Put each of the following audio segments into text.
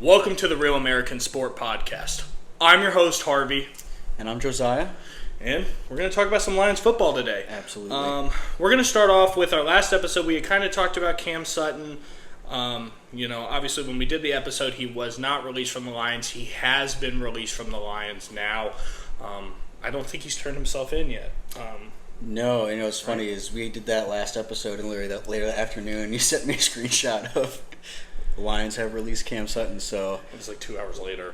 Welcome to the Real American Sport Podcast. I'm your host, Harvey. And I'm Josiah. And we're going to talk about some Lions football today. Absolutely. We're going to start off with our last episode. We had kind of talked about Cam Sutton. Obviously when we did the episode, he was not released from the Lions. He has been released from the Lions now. I don't think he's turned himself in yet. No, what's funny is we did that last episode, and later that afternoon, you sent me a screenshot of the Lions have released Cam Sutton. So it was like 2 hours later.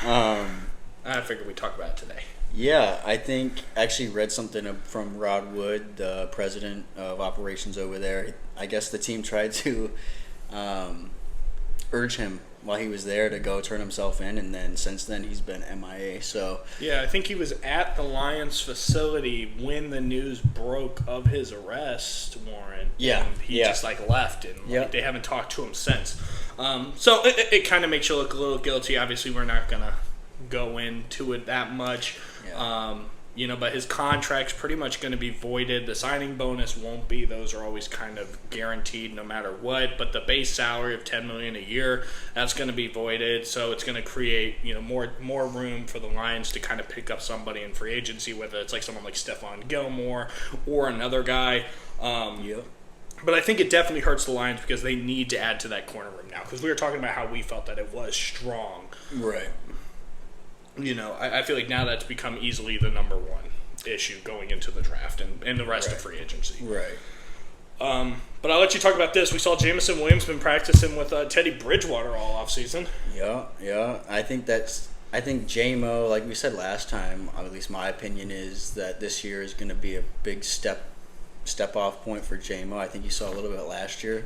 I figured we'd talk about it today. Yeah, I think I actually read something from Rod Wood, the president of operations over there. I guess the team tried to urge him while he was there to go turn himself in, and then since then he's been MIA. So yeah, I think he was at the Lions facility when the news broke of his arrest warrant. Yeah, and he just left, and they haven't talked to him since. So it kind of makes you look a little guilty. Obviously, we're not gonna go into it that much. Yeah. But his contract's pretty much going to be voided. The signing bonus won't be. Those are always kind of guaranteed no matter what. But the base salary of $10 million a year, that's going to be voided. So it's going to create, more room for the Lions to kind of pick up somebody in free agency, whether it's like someone like Stephon Gilmore or another guy. But I think it definitely hurts the Lions because they need to add to that corner room now. Because we were talking about how we felt that it was strong. Right. I feel like now that's become easily the number one issue going into the draft and the rest of free agency. Right. But I'll let you talk about this. We saw Jamison Williams been practicing with Teddy Bridgewater all offseason. Yeah. I think JMO, like we said last time, at least my opinion is that this year is going to be a big step off point for JMO. I think you saw a little bit last year,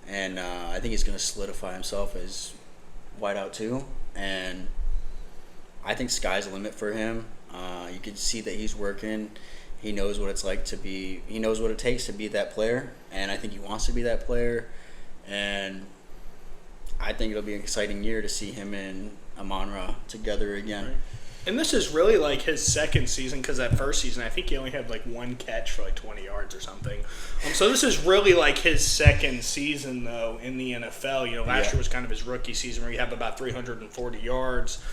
and I think he's going to solidify himself as wideout too. And I think sky's the limit for him. You can see that he's working. He knows what it's like to be. He knows what it takes to be that player, and I think he wants to be that player. And I think it'll be an exciting year to see him and Amon-Ra together again. Right. And this is really like his second season because that first season, I think he only had like one catch for like 20 yards or something. So this is really like his second season, though, in the NFL. Last year was kind of his rookie season where he had about 340 yards.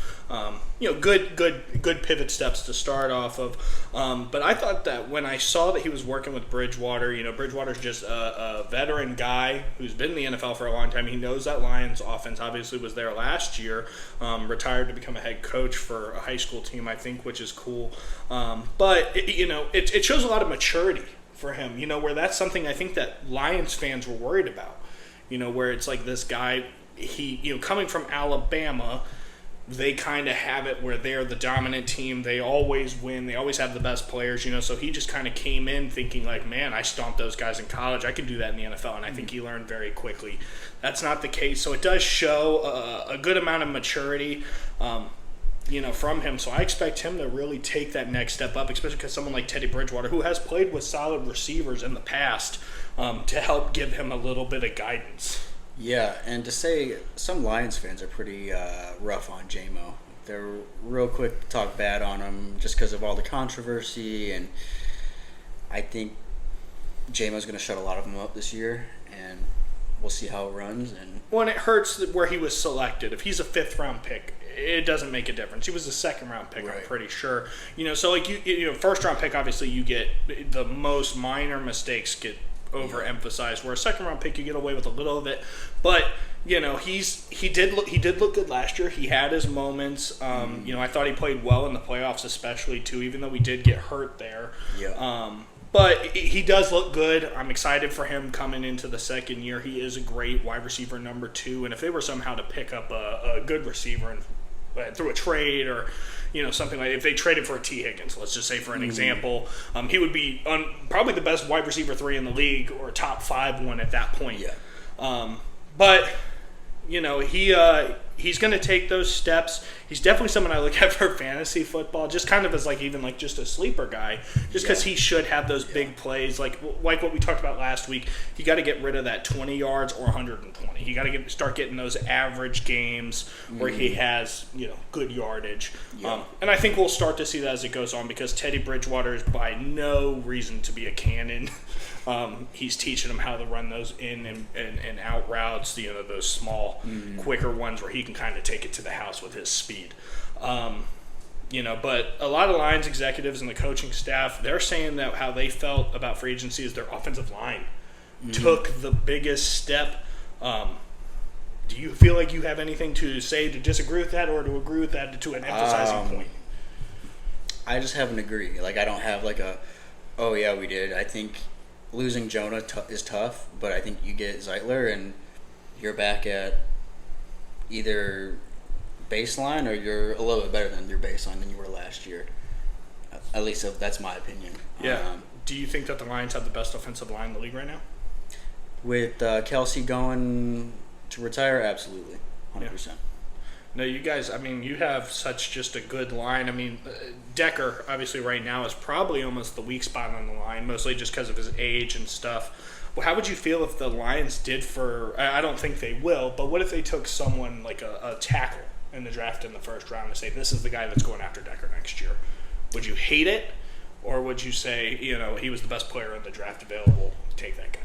Good pivot steps to start off of. But I thought that when I saw that he was working with Bridgewater, Bridgewater's just a veteran guy who's been in the NFL for a long time. He knows that Lions offense obviously was there last year, retired to become a head coach for a high school team, I think, which is cool. But it shows a lot of maturity for him, where that's something I think that Lions fans were worried about, where it's like this guy, he, coming from Alabama, they kind of have it where they're the dominant team. They always win. They always have the best players, so he just kind of came in thinking like, man, I stomped those guys in college. I can do that in the NFL, and I think he learned very quickly. That's not the case. So it does show a good amount of maturity, from him. So I expect him to really take that next step up, especially because someone like Teddy Bridgewater, who has played with solid receivers in the past, to help give him a little bit of guidance. Yeah, and to say some Lions fans are pretty rough on JMO. They're real quick to talk bad on him just because of all the controversy, and I think JMO's going to shut a lot of them up this year, and we'll see how it runs. And it hurts where he was selected. If he's a fifth-round pick, it doesn't make a difference. He was a second-round pick, right. I'm pretty sure. So like first-round pick, obviously you get the most minor mistakes get overemphasized, where a second-round pick you get away with a little of it. But he did look good last year. He had his moments. I thought he played well in the playoffs, especially too, even though we did get hurt there. Yeah. But he does look good. I'm excited for him coming into the second year. He is a great wide receiver number 2, and if they were somehow to pick up a good receiver and through a trade or something like, if they traded for a T. Higgins, let's just say for an example, he would be probably the best wide receiver 3 in the league or top 5 one at that point. Yeah. But he he's going to take those steps. He's definitely someone I look at for fantasy football, just kind of as even just a sleeper guy, just because he should have those big plays, like what we talked about last week. You got to get rid of that 20 yards or 120. You got to start getting those average games where he has good yardage. And I think we'll start to see that as it goes on, because Teddy Bridgewater is by no reason to be a cannon. He's teaching him how to run those in and out routes, those small, quicker ones where he can kind of take it to the house with his speed. But a lot of Lions executives and the coaching staff, they're saying that how they felt about free agency is their offensive line took the biggest step. Do you feel like you have anything to say to disagree with that, or to agree with that to an emphasizing point? I just have an agree. I don't have oh yeah, we did. I think losing Jonah is tough, but I think you get Zeitler and you're back at either baseline, or you're a little bit better than your baseline than you were last year. At least that's my opinion. Yeah. Do you think that the Lions have the best offensive line in the league right now? With Kelsey going to retire, absolutely, 100%. No, you guys, you have such just a good line. Decker, obviously, right now is probably almost the weak spot on the line, mostly just because of his age and stuff. Well, how would you feel if the Lions did I don't think they will, but what if they took someone like a tackle in the draft in the first round and say, this is the guy that's going after Decker next year? Would you hate it, or would you say, he was the best player in the draft available, take that guy?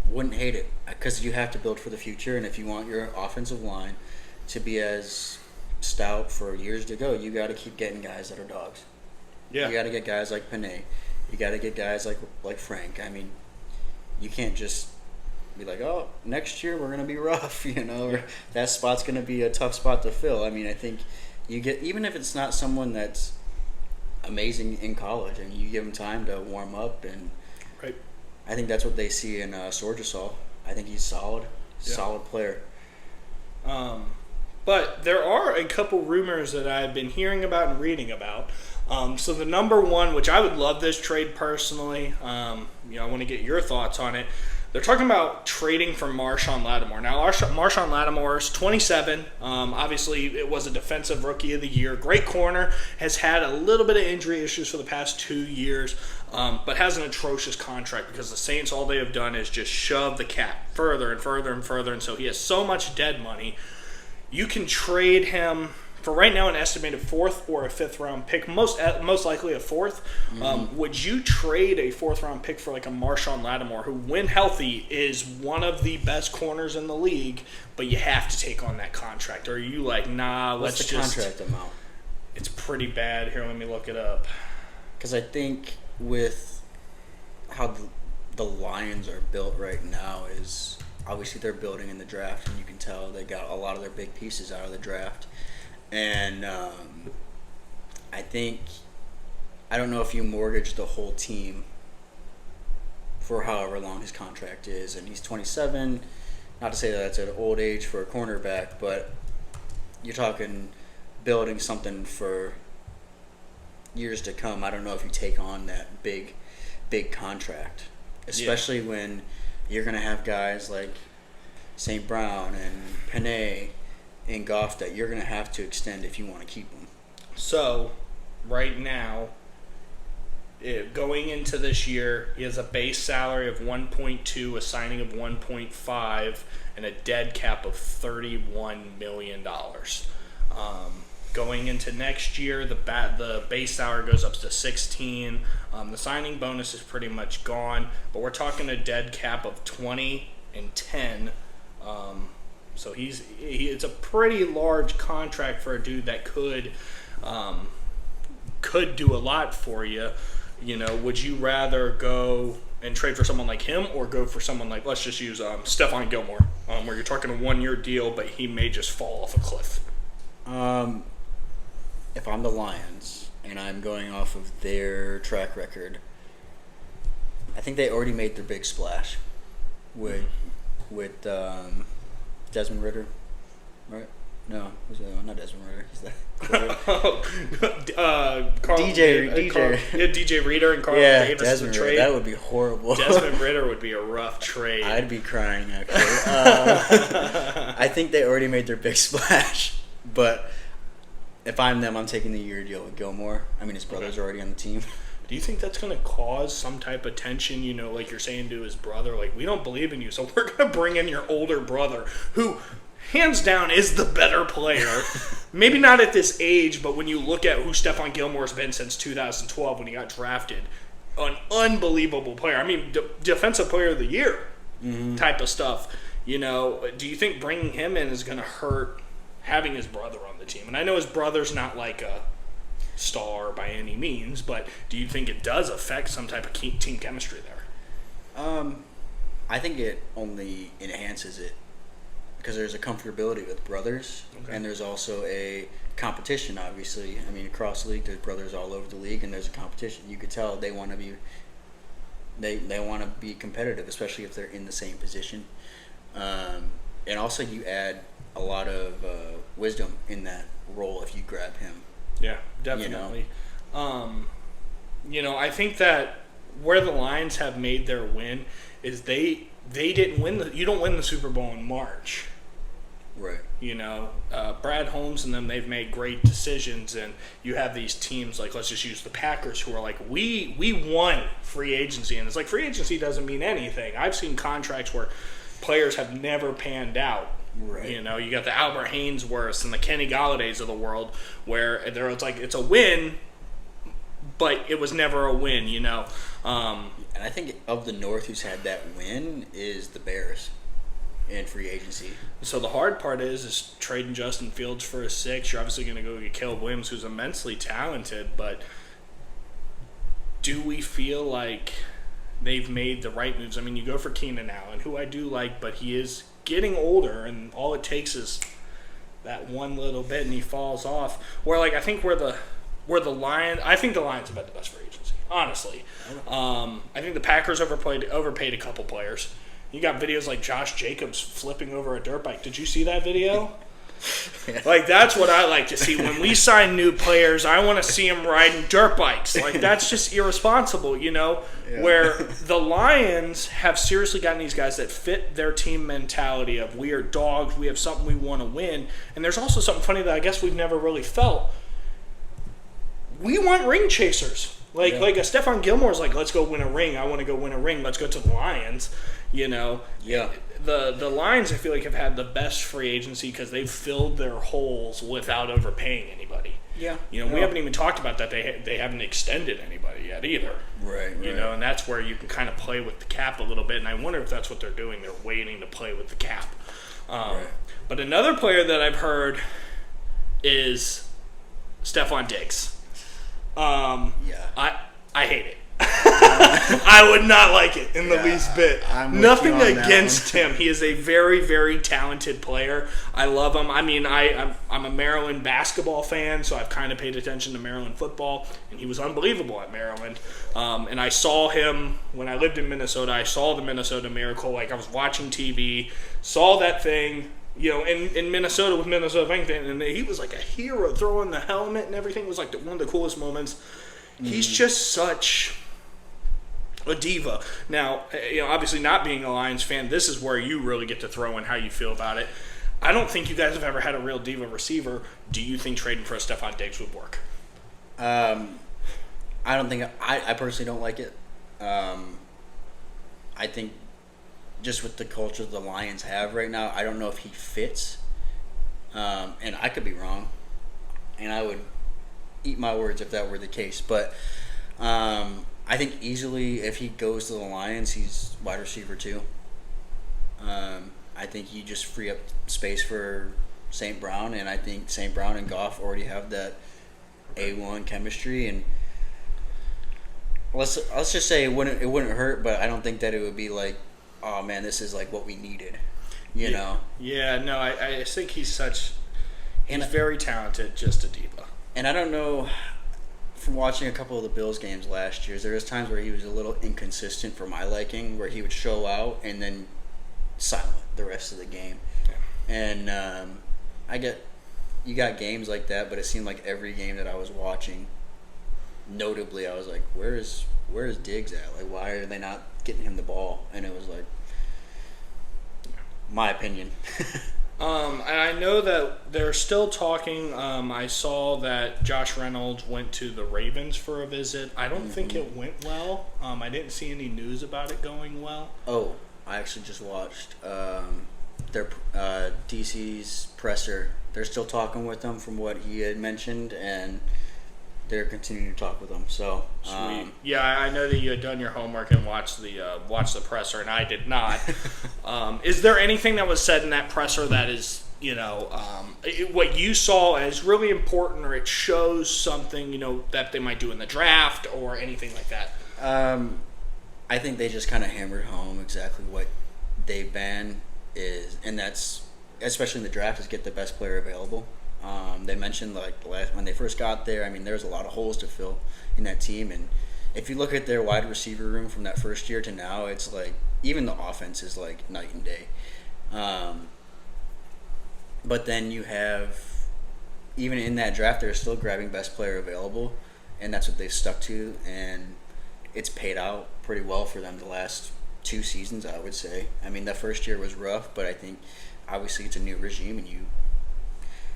Wouldn't hate it, because you have to build for the future, and if you want your offensive line to be as stout for years to go, you got to keep getting guys that are dogs. Yeah. You got to get guys like Panay. You got to get guys like Frank. You can't just be like, oh, next year we're going to be rough, that spot's going to be a tough spot to fill. I think you get, even if it's not someone that's amazing in college, you give them time to warm up, and right. I think that's what they see in Sorgesol. I think he's solid player. But there are a couple rumors that I've been hearing about and reading about. So the number one, which I would love this trade personally, I want to get your thoughts on it. They're talking about trading for Marshawn Lattimore. Now, Marshawn Lattimore is 27. Obviously, it was a defensive rookie of the year. Great corner. Has had a little bit of injury issues for the past 2 years, but has an atrocious contract because the Saints, all they have done is just shove the cap further and further and further, and so he has so much dead money. You can trade him for right now an estimated 4th or a 5th round pick, most likely a 4th. Would you trade a 4th round pick for like a Marshawn Lattimore, who, when healthy, is one of the best corners in the league, but you have to take on that contract? Or are you like, nah, What's the contract amount? It's pretty bad. Here, let me look it up. Because I think with how the Lions are built right now is obviously they're building in the draft, and you can tell they got a lot of their big pieces out of the draft. And I don't know if you mortgage the whole team for however long his contract is, and he's 27. Not to say that that's an old age for a cornerback, but you're talking building something for years to come. I don't know if you take on that big contract, especially when you're going to have guys like St. Brown and Panay and Goff that you're going to have to extend if you want to keep them. So, right now, going into this year, he has a base salary of 1.2, a signing of 1.5, and a dead cap of $31 million. Going into next year, the base salary goes up to 16. The signing bonus is pretty much gone, but we're talking a dead cap of 20 and 10. So it's a pretty large contract for a dude that could do a lot for you. Would you rather go and trade for someone like him, or go for someone like, let's just use Stephon Gilmore, where you're talking a 1-year deal, but he may just fall off a cliff? If I'm the Lions and I'm going off of their track record, I think they already made their big splash with Desmond Ridder, right? No, not Desmond Ridder. He's that. DJ Reader and Carl Davis. Desmond trade. Ridder, that would be horrible. Desmond Ridder would be a rough trade. I'd be crying, actually. I think they already made their big splash. But if I'm them, I'm taking the year deal with Gilmore. I mean, his brother's already on the team. Do you think that's going to cause some type of tension, like you're saying to his brother, like, we don't believe in you, so we're going to bring in your older brother, who, hands down, is the better player. Maybe not at this age, but when you look at who Stephon Gilmore's been since 2012 when he got drafted, an unbelievable player. I mean, defensive player of the year type of stuff. Do you think bringing him in is going to hurt having his brother on the team? And I know his brother's not like a star by any means, but do you think it does affect some type of team chemistry there? I think it only enhances it because there's a comfortability with brothers, and there's also a competition. Obviously, I mean, across the league, there's brothers all over the league, and there's a competition. You could tell they want to be they want to be competitive, especially if they're in the same position. And also, you add a lot of wisdom in that role if you grab him. Yeah, definitely. I think that where the Lions have made their win is they didn't win you don't win the Super Bowl in March. Right. Brad Holmes and them, they've made great decisions, and you have these teams like, let's just use the Packers, who are like, we won free agency, and it's like free agency doesn't mean anything. I've seen contracts where players have never panned out. Right. You got the Albert Haynesworths and the Kenny Galladays of the world where it's like it's a win, but it was never a win, And I think of the North, who's had that win is the Bears in free agency. So the hard part is trading Justin Fields for a 6. You're obviously going to go get Caleb Williams, who's immensely talented, but do we feel like they've made the right moves? I mean, you go for Keenan Allen, who I do like, but he is getting older, and all it takes is that one little bit, and he falls off. Where I think the Lions have had the best free agency, honestly. I think the Packers overpaid a couple players. You got videos like Josh Jacobs flipping over a dirt bike. Did you see that video? Yeah. That's what I like to see. When we sign new players, I want to see them riding dirt bikes. That's just irresponsible, Yeah. Where the Lions have seriously gotten these guys that fit their team mentality of we are dogs, we have something we want to win. And there's also something funny that I guess we've never really felt. We want ring chasers. Like a Stephon Gilmore's like, let's go win a ring. I want to go win a ring. Let's go to the Lions. Yeah. The Lions, I feel like, have had the best free agency because they've filled their holes without overpaying anybody. Yeah. We haven't even talked about that. They haven't extended anybody yet either. Right. And that's where you can kind of play with the cap a little bit. And I wonder if that's what they're doing. They're waiting to play with the cap. Right. But another player that I've heard is Stephon Diggs. I hate it. I would not like it in the least bit. Nothing against him. He is a very, very talented player. I love him. I mean, I'm a Maryland basketball fan, so I've kind of paid attention to Maryland football, and he was unbelievable at Maryland. And I saw him when I lived in Minnesota. I saw the Minnesota Miracle. I was watching TV, saw that thing, in Minnesota with Minnesota Vikings, and he was like a hero throwing the helmet and everything. It was like one of the coolest moments. He's just such a diva. Now, obviously not being a Lions fan, this is where you really get to throw in how you feel about it. I don't think you guys have ever had a real diva receiver. Do you think trading for a Stephon Diggs would work? I don't think I personally don't like it. I think just with the culture the Lions have right now, I don't know if he fits. And I could be wrong. And I would eat my words if that were the case. But I think easily if he goes to the Lions, he's wide receiver too. I think you just free up space for St. Brown, and I think St. Brown and Goff already have that A1 chemistry. And let's just say it wouldn't hurt, but I don't think that it would be like, oh man, this is like what we needed, you know? Yeah, no, I think he's very talented, just a diva. And I don't know, from watching a couple of the Bills games last year, there was times where he was a little inconsistent for my liking, where he would show out and then silent the rest of the game. Yeah. And you got games like that, but it seemed like every game that I was watching, notably, I was like, where is Diggs at? Like, why are they not getting him the ball? And it was like, my opinion. And I know that they're still talking. I saw that Josh Reynolds went to the Ravens for a visit. I don't think it went well. I didn't see any news about it going well. Oh, I actually just watched their DC's presser. They're still talking with him from what he had mentioned, and they're continuing to talk with him. So, Sweet. Yeah, I know that you had done your homework and watched the presser, and I did not. Is there anything that was said in that presser that is, what you saw as really important, or it shows something, that they might do in the draft or anything like that? I think they just kind of hammered home exactly what they've been is, and that's especially in the draft, is get the best player available. They mentioned when they first got there, I mean, there's a lot of holes to fill in that team, and if you look at their wide receiver room from that first year to now, it's like even the offense is like night and day. But then you have, even in that draft, they're still grabbing best player available, and that's what they've stuck to, and it's paid out pretty well for them the last 2 seasons, I would say. I mean, that first year was rough, but I think obviously it's a new regime, and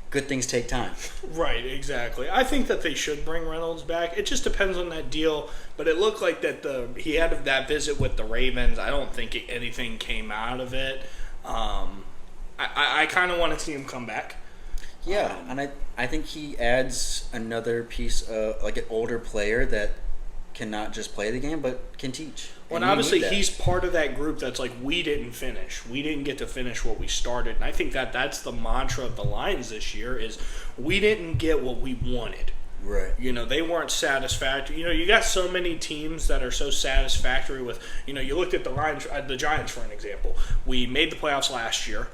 good things take time. Right, exactly. I think that they should bring Reynolds back. It just depends on that deal, but it looked like that he had that visit with the Ravens. I don't think anything came out of it. I kind of want to see him come back. Yeah, and I think he adds another piece of, like, an older player that cannot just play the game, but can teach. Well, and obviously he's part of that group that's like, we didn't finish. We didn't get to finish what we started. And I think that's the mantra of the Lions this year is we didn't get what we wanted. Right. They weren't satisfactory. You got so many teams that are so satisfactory with, you looked at the Lions, the Giants, for an example. We made the playoffs last year.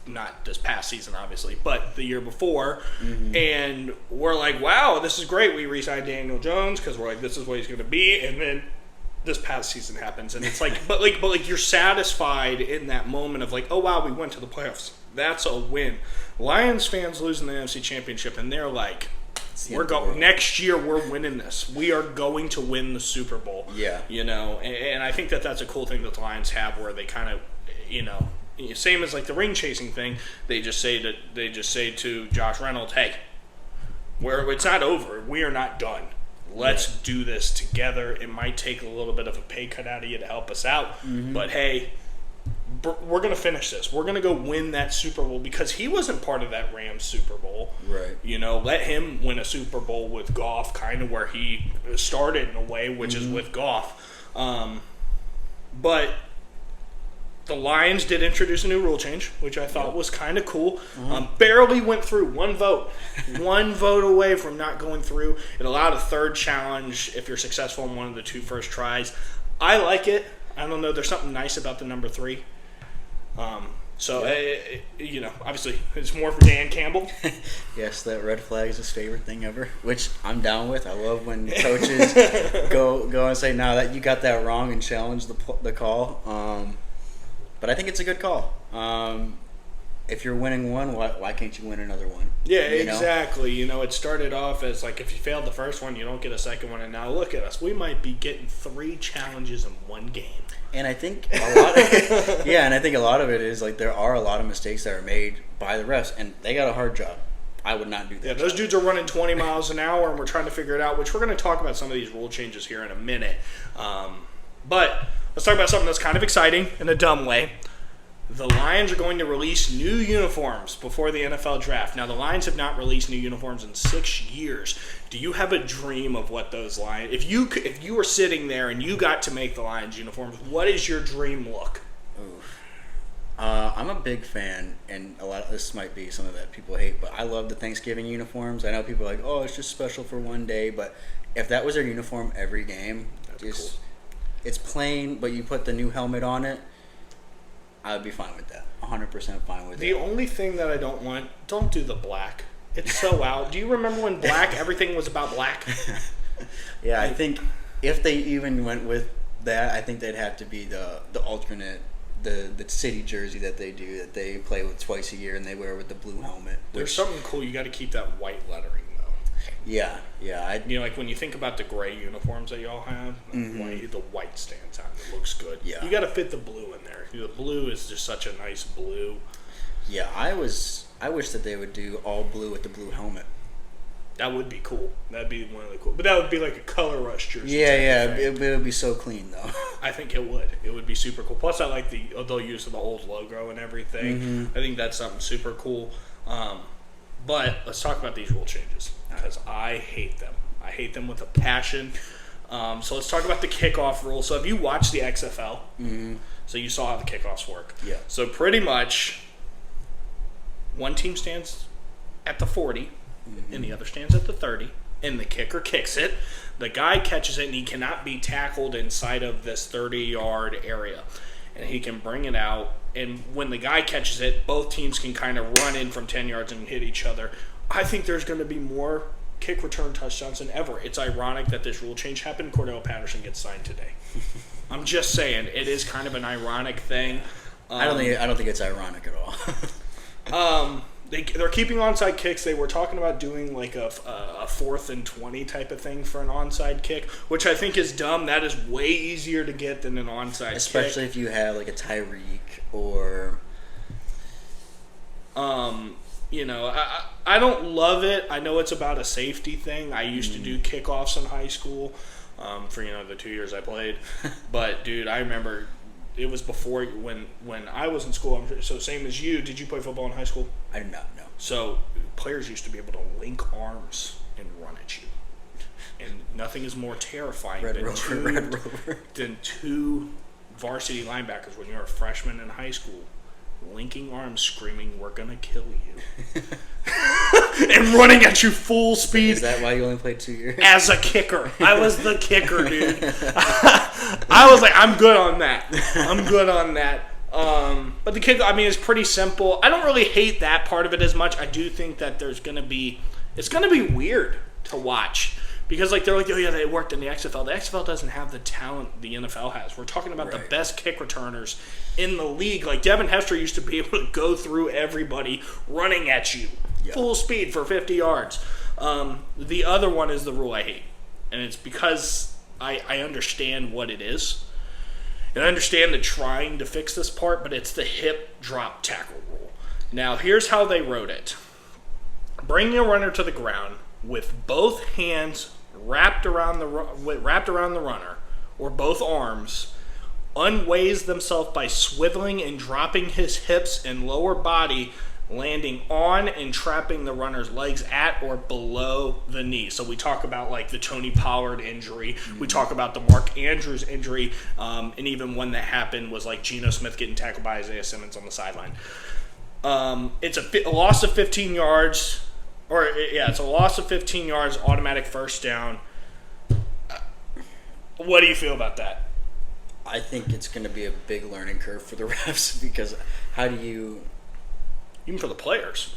Not this past season, obviously, but the year before. Mm-hmm. And we're like, wow, this is great. We re-signed Daniel Jones because we're like, this is what he's going to be. And then this past season happens, and it's like, but you're satisfied in that moment of like, oh wow, we went to the playoffs. That's a win. Lions fans losing the NFC Championship, and they're like, we're going next year. We're winning this. We are going to win the Super Bowl. Yeah, and I think that's a cool thing that the Lions have, where they kind of, same as like the ring chasing thing. They just say to Josh Reynolds, hey, it's not over. We are not done. Let's do this together. It might take a little bit of a pay cut out of you to help us out. Mm-hmm. But, hey, we're going to finish this. We're going to go win that Super Bowl because he wasn't part of that Rams Super Bowl. Right. Let him win a Super Bowl with Goff, kind of where he started in a way, which is with Goff. But the Lions did introduce a new rule change, which I thought was kind of cool. Barely went through. One vote away from not going through. It allowed a third challenge if you're successful in one of the 2 first tries. I like it. I don't know. There's something nice about the number 3. Obviously, it's more for Dan Campbell. Yes, that red flag is his favorite thing ever, which I'm down with. I love when coaches go and say, "No, that you got that wrong," and challenge the call. But I think it's a good call. If you're winning one, why can't you win another one? Yeah, exactly. It started off as like, if you failed the first one, you don't get a second one. And now look at us. We might be getting 3 challenges in one game. And I think a lot of it is like there are a lot of mistakes that are made by the refs, and they got a hard job. I would not do that. Yeah, those dudes are running 20 miles an hour, and we're trying to figure it out, which we're going to talk about some of these rule changes here in a minute. But let's talk about something that's kind of exciting in a dumb way. The Lions are going to release new uniforms before the NFL draft. Now, the Lions have not released new uniforms in 6 years. Do you have a dream of what those Lions... If you were sitting there and you got to make the Lions uniforms, what is your dream look? I'm a big fan, and a lot of this might be something that people hate, but I love the Thanksgiving uniforms. I know people are like, oh, it's just special for one day, but if that was their uniform every game, it's plain, but you put the new helmet on it, I would be fine with that. 100% fine with it. The only thing that I don't do the black. It's so out. Do you remember when everything was about black? Yeah, I think if they even went with that, I think they'd have to be the alternate, the city jersey that they play with twice a year and they wear with the blue helmet. There's something cool. You got to keep that white lettering, though. Yeah. Like when you think about the gray uniforms that y'all have, the white stands out. It looks good. Yeah. You got to fit the blue in there. The blue is just such a nice blue. Yeah, I wish that they would do all blue with the blue helmet. That would be cool. That'd be one of the cool. But that would be like a color rush jersey. Yeah. It would be so clean though. I think it would. It would be super cool. Plus, I like they'll use the old logo and everything. Mm-hmm. I think that's something super cool. But let's talk about these rule changes because I hate them. I hate them with a passion. So let's talk about the kickoff rule. So have you watched the XFL? Mm-hmm. So you saw how the kickoffs work. Yeah. So pretty much, one team stands at the 40. Mm-hmm. And the other stands at the 30, and the kicker kicks it. The guy catches it, and he cannot be tackled inside of this 30-yard area. And he can bring it out, and when the guy catches it, both teams can kind of run in from 10 yards and hit each other. I think there's going to be more kick return touchdowns than ever. It's ironic that this rule change happened. Cordell Patterson gets signed today. I'm just saying, it is kind of an ironic thing. I don't think it's ironic at all. They're keeping onside kicks. They were talking about doing like a 4th and 20 type of thing for an onside kick, which I think is dumb. That is way easier to get than an onside kick. Especially if you have like a Tyreek or... I don't love it. I know it's about a safety thing. I used to do kickoffs in high school for, the 2 years I played. But, dude, I remember... It was before when I was in school. So same as you. Did you play football in high school? I did not know. So players used to be able to link arms and run at you. And nothing is more terrifying than two varsity linebackers when you're a freshman in high school linking arms screaming, "We're going to kill you." And running at you full speed. Is that why you only played 2 years? As a kicker. I was the kicker, dude. I was like, I'm good on that. But the kick, is pretty simple. I don't really hate that part of it as much. I do think that it's going to be weird to watch. Because, they're like, oh, yeah, they worked in the XFL. The XFL doesn't have the talent the NFL has. We're talking about the best kick returners in the league. Like, Devin Hester used to be able to go through everybody running at you. Full speed for 50 yards. The other one is the rule I hate. And it's because I understand what it is. And I understand the trying to fix this part, but it's the hip drop tackle rule. Now, here's how they wrote it. Bring your runner to the ground with both hands wrapped around the runner, or both arms, unweighs themselves by swiveling and dropping his hips and lower body, landing on and trapping the runner's legs at or below the knee. So we talk about the Tony Pollard injury. Mm-hmm. We talk about the Mark Andrews injury, and even one that happened was Geno Smith getting tackled by Isaiah Simmons on the sideline. It's a loss of 15 yards. It's a loss of 15 yards, automatic first down. What do you feel about that? I think it's going to be a big learning curve for the refs because how do you... Even for the players.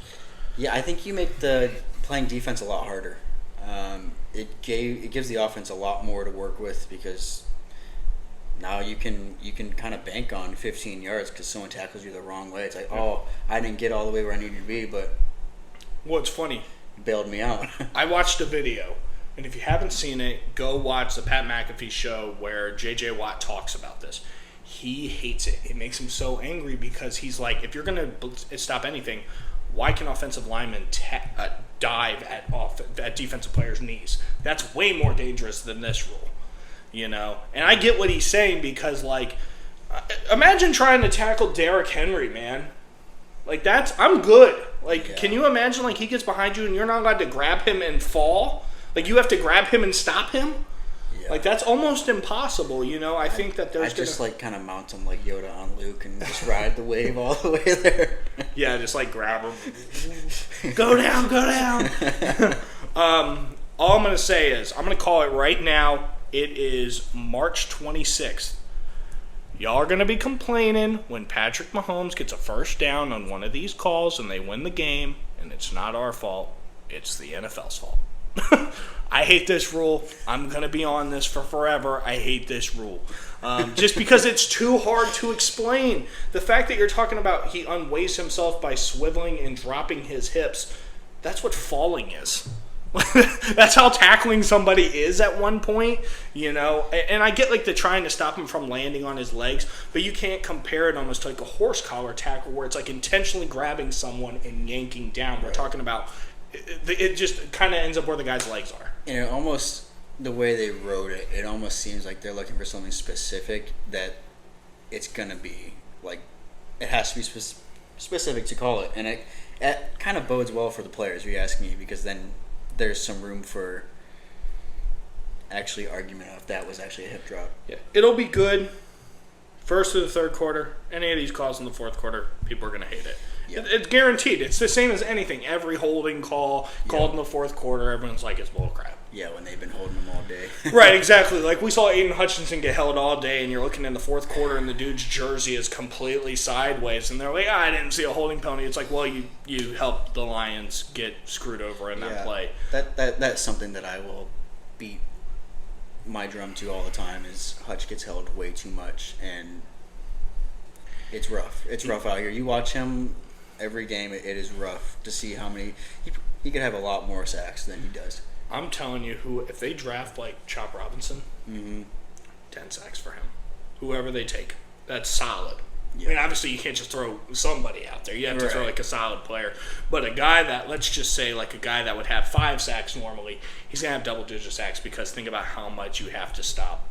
Yeah, I think you make the playing defense a lot harder. It gives the offense a lot more to work with because now you can kind of bank on 15 yards because someone tackles you the wrong way. It's like, oh, I didn't get all the way where I needed to be, but... Well, it's funny. Bailed me out. I watched a video, and if you haven't seen it, go watch the Pat McAfee show where J.J. Watt talks about this. He hates it. It makes him so angry because he's like, if you're going to stop anything, why can offensive linemen dive at defensive players' knees? That's way more dangerous than this rule, And I get what he's saying because, imagine trying to tackle Derrick Henry, man. I'm good. Can you imagine, he gets behind you and you're not allowed to grab him and fall? You have to grab him and stop him? Yeah. That's almost impossible, I think that there's just, kind of mount him like Yoda on Luke and just ride the wave all the way there. Yeah, just, grab him. Go down. All I'm going to say is, I'm going to call it right now. It is March 26th. Y'all are going to be complaining when Patrick Mahomes gets a first down on one of these calls and they win the game, and it's not our fault. It's the NFL's fault. I hate this rule. I'm going to be on this for forever. I hate this rule. Just because it's too hard to explain. The fact that you're talking about he unweighs himself by swiveling and dropping his hips, that's what falling is. That's how tackling somebody is at one point, you know. And I get like the trying to stop him from landing on his legs, but you can't compare it almost to like a horse collar tackle where it's like intentionally grabbing someone and yanking down. We're talking about it just kind of ends up where the guy's legs are. And it almost, the way they wrote it, it almost seems like they're looking for something specific that it's going to be like, it has to be specific to call it. And it kind of bodes well for the players, if you ask me, because then there's some room for actually argument if that was actually a hip drop. Yeah, it'll be good. First or the third quarter, any of these calls in the fourth quarter, people are going to hate it. Yeah. It's guaranteed. It's the same as anything. Every holding call called in the fourth quarter, everyone's like, it's bullcrap. Yeah, when they've been holding them all day. Right, exactly. Like we saw Aiden Hutchinson get held all day, and you're looking in the fourth quarter, and the dude's jersey is completely sideways, and they're like, I didn't see a holding penalty. It's like, well, you helped the Lions get screwed over in that play. That's something that I will beat my drum to all the time is Hutch gets held way too much, and it's rough. It's rough out here. You watch him every game, it is rough to see how many he could have a lot more sacks than he does. I'm telling you, if they draft like Chop Robinson, 10 sacks for him. Whoever they take, that's solid. Yeah. I mean, obviously you can't just throw somebody out there. You have to throw like a solid player. But a guy that, let's just say like a guy that would have 5 sacks normally, he's going to have double-digit sacks because think about how much you have to stop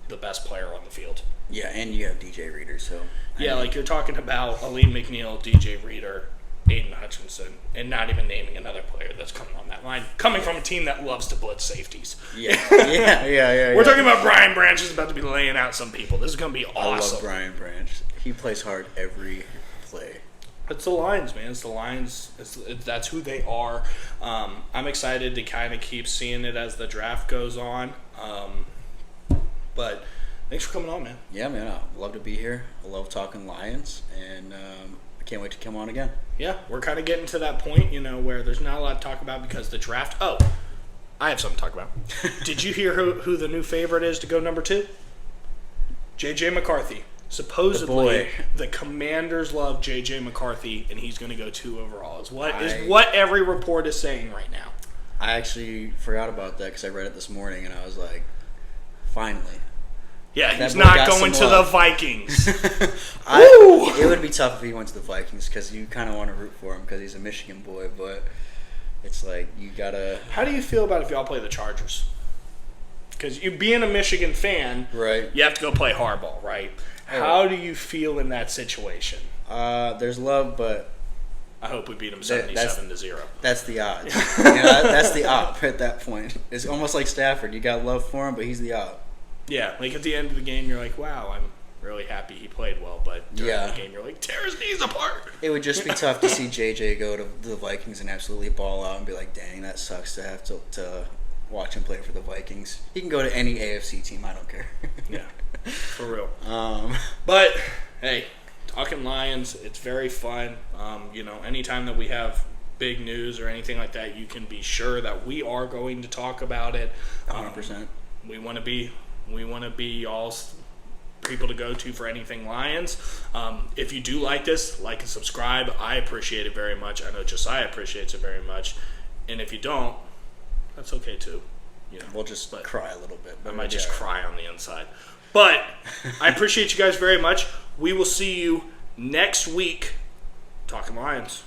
the best player on the field. Yeah, and you have DJ Reader, so... like you're talking about Aleem McNeil, DJ Reader, Aiden Hutchinson, and not even naming another player that's coming on that line. Coming from a team that loves to blitz safeties. Yeah. We're talking about Brian Branch is about to be laying out some people. This is going to be awesome. I love Brian Branch. He plays hard every play. It's the Lions, man. It's the Lions. That's who they are. I'm excited to kind of keep seeing it as the draft goes on. But thanks for coming on, man. Yeah, man. I love to be here. I love talking Lions, and I can't wait to come on again. Yeah, we're kind of getting to that point, where there's not a lot to talk about because the draft. Oh, I have something to talk about. Did you hear who the new favorite is to go number 2? J.J. McCarthy. Supposedly, the Commanders love J.J. McCarthy, and he's going to go 2 overall. Is what every report is saying right now. I actually forgot about that because I read it this morning, and I was like, finally. Yeah, he's not going to the Vikings. It would be tough if he went to the Vikings because you kind of want to root for him because he's a Michigan boy, but it's like you got to... How do you feel about if y'all play the Chargers? Because you being a Michigan fan, right, you have to go play hardball, right? How do you feel in that situation? There's love, but... I hope we beat them 77-0. That's the odds. That's the op at that point. It's almost like Stafford. You got love for him, but he's the op. Yeah, like at the end of the game, you're like, wow, I'm really happy he played well. But during the game, you're like, tear his knees apart. It would just be tough to see JJ go to the Vikings and absolutely ball out and be like, dang, that sucks to have to watch him play for the Vikings. He can go to any AFC team. I don't care. Yeah, for real. But, hey, talking Lions, it's very fun. Anytime that we have big news or anything like that, you can be sure that we are going to talk about it. 100%. We want to be y'all's people to go to for anything Lions. If you do like this, like and subscribe. I appreciate it very much. I know Josiah appreciates it very much. And if you don't, that's okay too. We'll just cry a little bit. I might just cry on the inside. But I appreciate you guys very much. We will see you next week. Talking Lions.